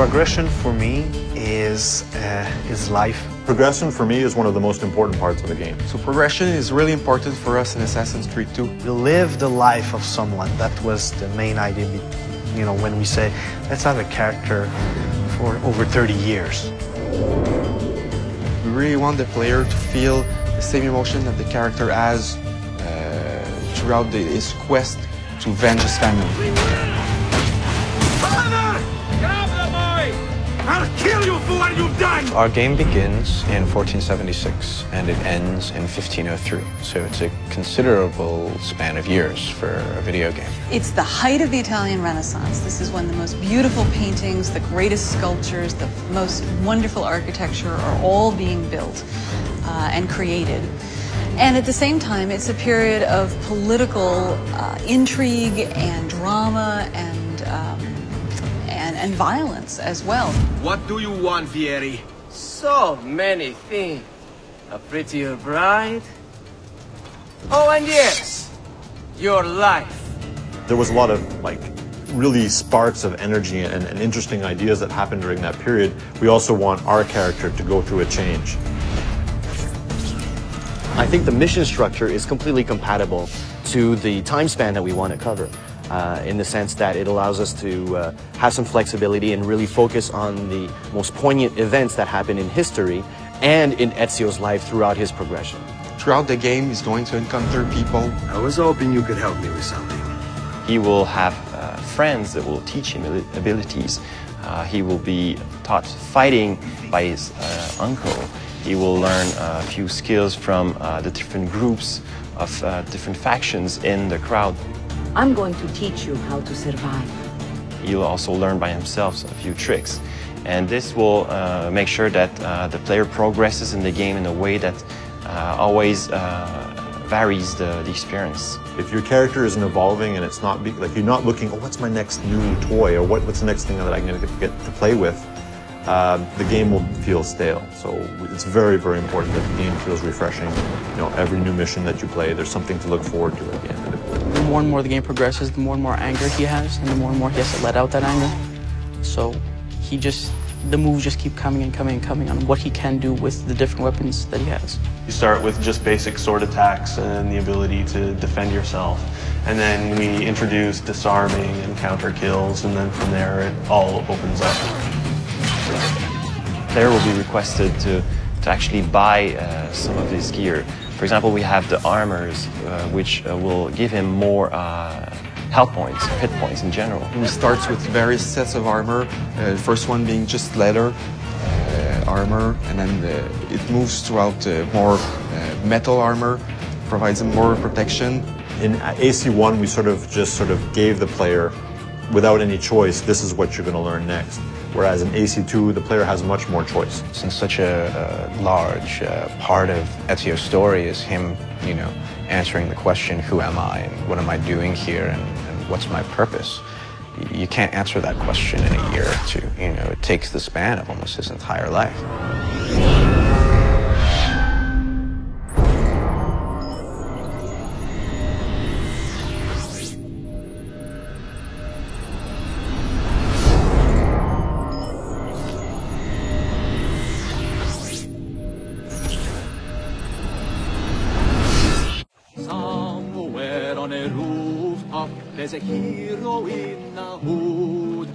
Progression for me is life. Progression for me is one of the most important parts of the game. So progression is really important for us in Assassin's Creed 2. You live the life of someone. That was the main idea, you know, when we say, let's have a character for over 30 years. We really want the player to feel the same emotion that the character has throughout his quest to avenge his family. I'll kill you for what you've done! Our game begins in 1476 and it ends in 1503. So it's a considerable span of years for a video game. It's the height of the Italian Renaissance. This is when the most beautiful paintings, the greatest sculptures, the most wonderful architecture are all being built and created. And at the same time, it's a period of political intrigue and drama and violence as well. What do you want, Vieri? So many things. A prettier bride. Oh, and yes, your life. There was a lot of really sparks of energy and interesting ideas that happened during that period. We also want our character to go through a change. I think the mission structure is completely compatible to the time span that we want to cover. In the sense that it allows us to have some flexibility and really focus on the most poignant events that happen in history and in Ezio's life throughout his progression. Throughout the game, he's going to encounter people. I was hoping you could help me with something. He will have friends that will teach him abilities. He will be taught fighting by his uncle. He will learn a few skills from the different groups of different factions in the crowd. I'm going to teach you how to survive. He'll also learn by himself a few tricks. And this will make sure that the player progresses in the game in a way that always varies the experience. If your character isn't evolving and it's not you're not looking, oh, what's my next new toy, or what's the next thing that I'm going to get to play with, the game will feel stale. So it's very, very important that the game feels refreshing. You know, every new mission that you play, there's something to look forward to at the end of it. The more and more the game progresses, the more and more anger he has, and the more he has to let out that anger. So the moves just keep coming and coming and coming on what he can do with the different weapons that he has. You start with just basic sword attacks and the ability to defend yourself. And then we introduce disarming and counter kills, and then from there it all opens up. The player will be requested to actually buy some of his gear. For example, we have the armors, which will give him more health points, hit points in general. He starts with various sets of armor, the first one being just leather armor, and then it moves throughout more metal armor, provides him more protection. In AC1, we sort of gave the player, without any choice, this is what you're going to learn next. Whereas in AC2, the player has much more choice. Since such a large part of Ezio's story is him, you know, answering the question, who am I, and what am I doing here, and what's my purpose? You can't answer that question in a year or two. You know, it takes the span of almost his entire life. There's a hero in a hood.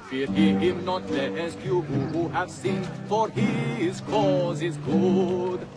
Fear him not, lest you who have sinned, for his cause is good.